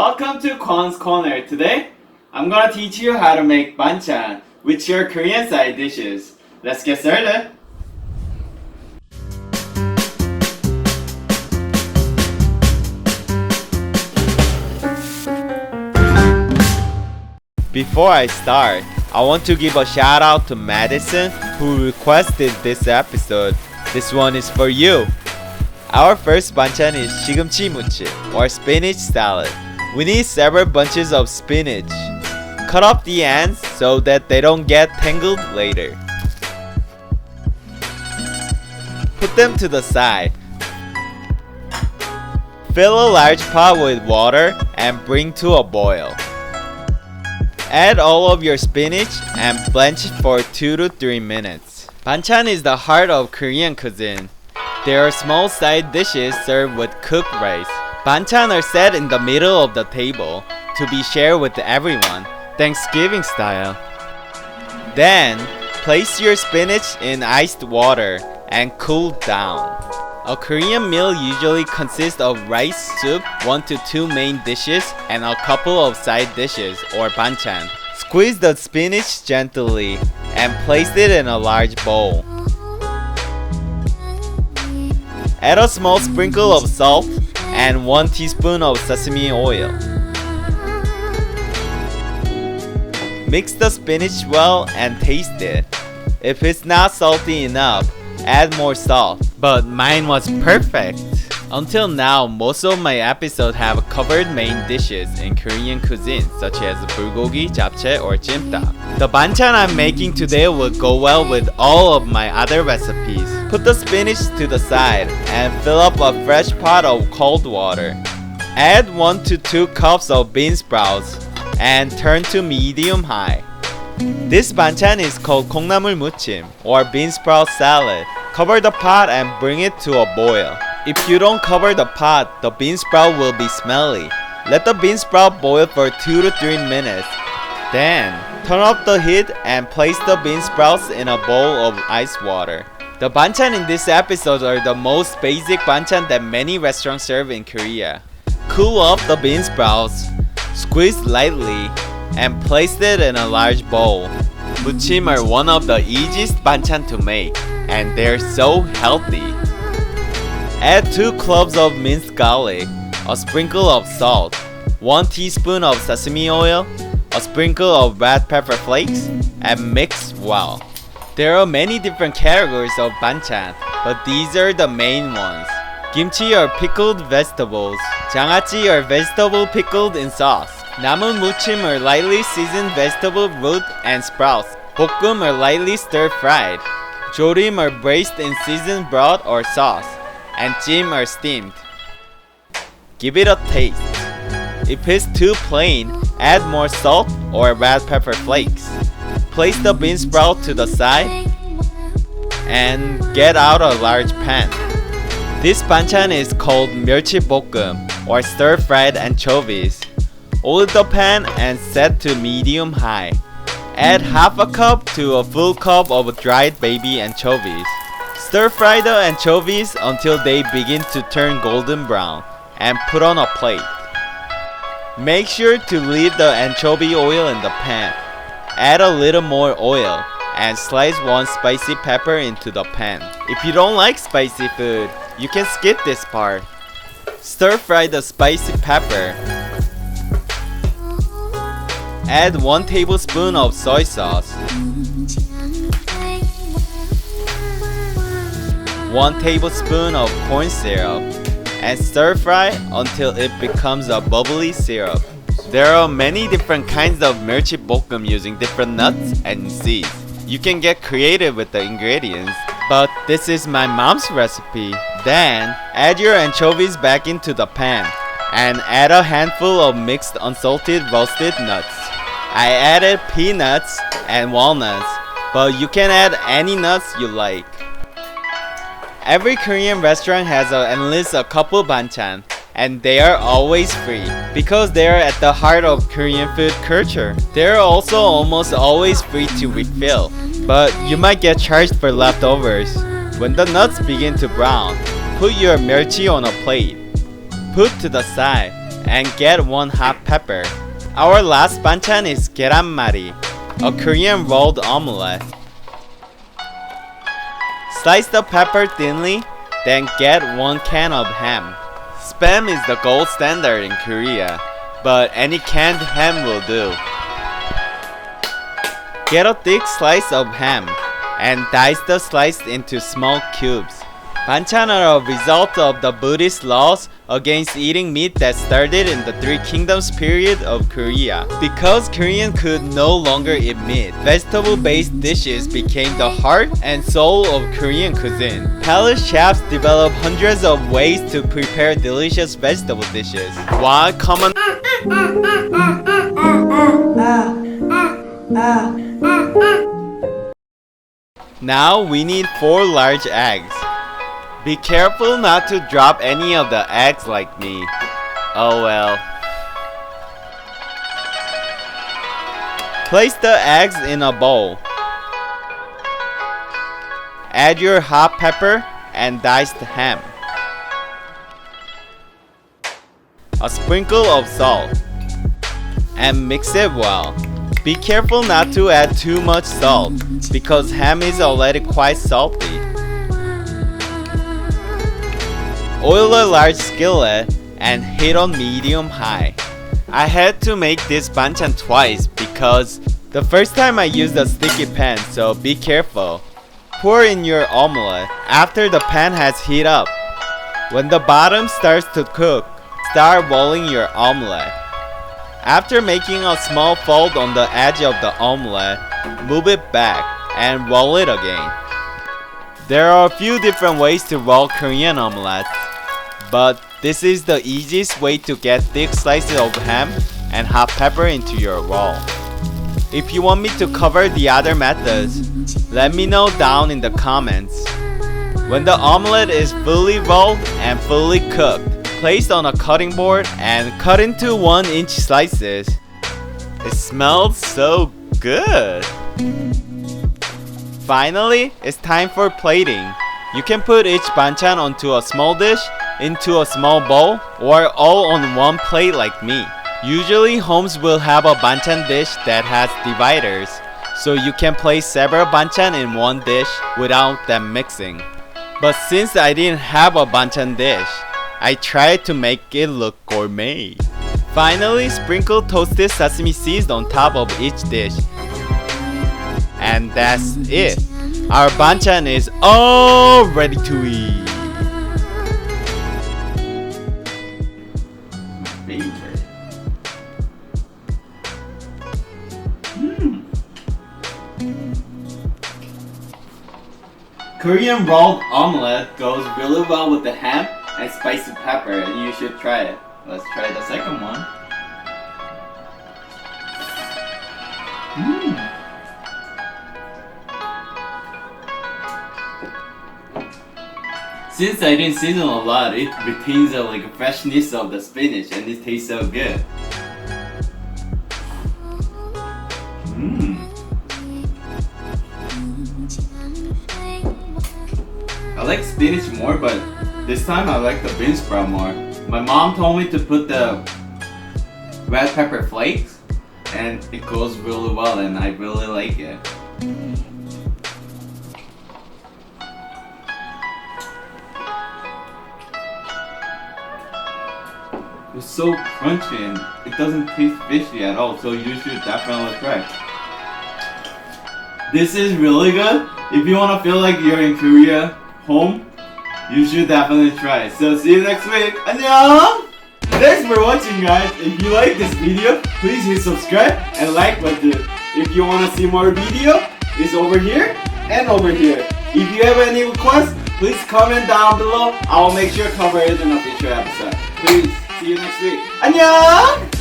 Welcome to Kwon's Corner. Today, I'm gonna teach you how to make banchan, which are Korean side dishes. Let's get started. Before I start, I want to give a shout out to Madison who requested this episode. This one is for you. Our first banchan is sigeumchi muchim or spinach salad. We need several bunches of spinach. Cut off the ends so that they don't get tangled later. Put them to the side. Fill a large pot with water and bring to a boil. Add all of your spinach and blanch it for 2 to 3 minutes. Banchan is the heart of Korean cuisine. There are small side dishes served with cooked rice. Banchan are set in the middle of the table to be shared with everyone, Thanksgiving style. Then, place your spinach in iced water and cool down. A Korean meal usually consists of rice, soup, 1 to 2 main dishes, and a couple of side dishes or banchan. Squeeze the spinach gently and place it in a large bowl. Add a small sprinkle of salt and 1 teaspoon of sesame oil. Mix the spinach well and taste it. If it's not salty enough, add more salt. But mine was perfect! Until now, most of my episodes have covered main dishes in Korean cuisine such as bulgogi, japchae, or jjimtap. The banchan I'm making today will go well with all of my other recipes. Put the spinach to the side and fill up a fresh pot of cold water. Add 1 to 2 cups of bean sprouts and turn to medium-high. This banchan is called kongnamul muchim or beansprout salad. Cover the pot and bring it to a boil. If you don't cover the pot, the beansprout will be smelly. Let the beansprout boil for 2 to 3 minutes. Then, turn up the heat and place the beansprouts in a bowl of ice water. The banchan in this episode are the most basic banchan that many restaurants serve in Korea. Cool off the beansprouts, squeeze lightly, and place it in a large bowl. Muchim are one of the easiest banchan to make, and they're so healthy. Add 2 cloves of minced garlic, a sprinkle of salt, 1 teaspoon of sesame oil, a sprinkle of red pepper flakes, and mix well. There are many different categories of banchan, but these are the main ones. Kimchi are pickled vegetables. 장아찌 are vegetable pickled in sauce. 남은 muchim are lightly seasoned vegetable root and sprouts. Bokkeum are lightly stir-fried. 조림 are braised in seasoned broth or sauce. And jjim are steamed. Give it a taste. If it's too plain, add more salt or red pepper flakes. Place the bean sprout to the side and get out a large pan. This banchan is called 멸치볶음 or stir-fried anchovies. Oil the pan and set to medium-high. Add half a cup to a full cup of dried baby anchovies. Stir-fry the anchovies until they begin to turn golden brown and put on a plate. Make sure to leave the anchovy oil in the pan. Add a little more oil and slice 1 spicy pepper into the pan. If you don't like spicy food, you can skip this part. Stir-fry the spicy pepper. Add 1 tablespoon of soy sauce, 1 tablespoon of corn syrup, and stir-fry until it becomes a bubbly syrup. There are many different kinds of 멸치볶음 using different nuts and seeds. You can get creative with the ingredients, but this is my mom's recipe. Then, add your anchovies back into the pan and add a handful of mixed unsalted roasted nuts. I added peanuts and walnuts, but you can add any nuts you like. Every Korean restaurant has at least a couple banchan, and they are always free because they are at the heart of Korean food culture. They are also almost always free to refill, but you might get charged for leftovers. When the nuts begin to brown, put your 멸치 on a plate. Put to the side and get 1 hot pepper. Our last banchan is 계란말이, a Korean rolled omelette. Slice the pepper thinly, then get 1 can of ham. Spam is the gold standard in Korea, but any canned ham will do. Get a thick slice of ham and dice the slice into small cubes. Banchan are a result of the Buddhist laws against eating meat that started in the Three Kingdoms period of Korea. Because Koreans could no longer eat meat, vegetable-based dishes became the heart and soul of Korean cuisine. Palace chefs developed hundreds of ways to prepare delicious vegetable dishes. While common Now we need 4 large eggs. Be careful not to drop any of the eggs like me. Oh well. Place the eggs in a bowl. Add your hot pepper and diced ham. A sprinkle of salt. And mix it well. Be careful not to add too much salt because ham is already quite salty. Oil a large skillet and heat on medium-high. I had to make this banchan twice because the first time I used a sticky pan, so be careful. Pour in your omelette after the pan has heated up. When the bottom starts to cook, start rolling your omelette. After making a small fold on the edge of the omelette, move it back and roll it again. There are a few different ways to roll Korean omelettes, but this is the easiest way to get thick slices of ham and hot pepper into your roll. If you want me to cover the other methods, let me know down in the comments. When the omelette is fully rolled and fully cooked, place on a cutting board and cut into 1-inch slices. It smells so good! Finally, it's time for plating. You can put each banchan onto a small dish, into a small bowl, or all on one plate like me. Usually homes will have a banchan dish that has dividers, so you can place several banchan in one dish without them mixing. But since I didn't have a banchan dish, I tried to make it look gourmet. Finally, sprinkle toasted sesame seeds on top of each dish. And that's it. Our banchan is all ready to eat. Korean rolled omelette goes really well with the ham and spicy pepper, and you should try it. Let's try the second one. Since I didn't season a lot, it retains the freshness of the spinach, and it tastes so good. I like spinach more, but this time I like the beansprout more. My mom told me to put the red pepper flakes, and it goes really well, and I really like it. It's so crunchy and it doesn't taste fishy at all, so you should definitely try. This is really good. If you want to feel like you're in Korea home, you should definitely try it. So see you next week. 안녕! Thanks for watching, guys. If you like this video, please hit subscribe and like button. If you want to see more video, it's over here and over here. If you have any requests, please comment down below. I will make sure to cover it in a future episode. Please. See you next week. 안녕!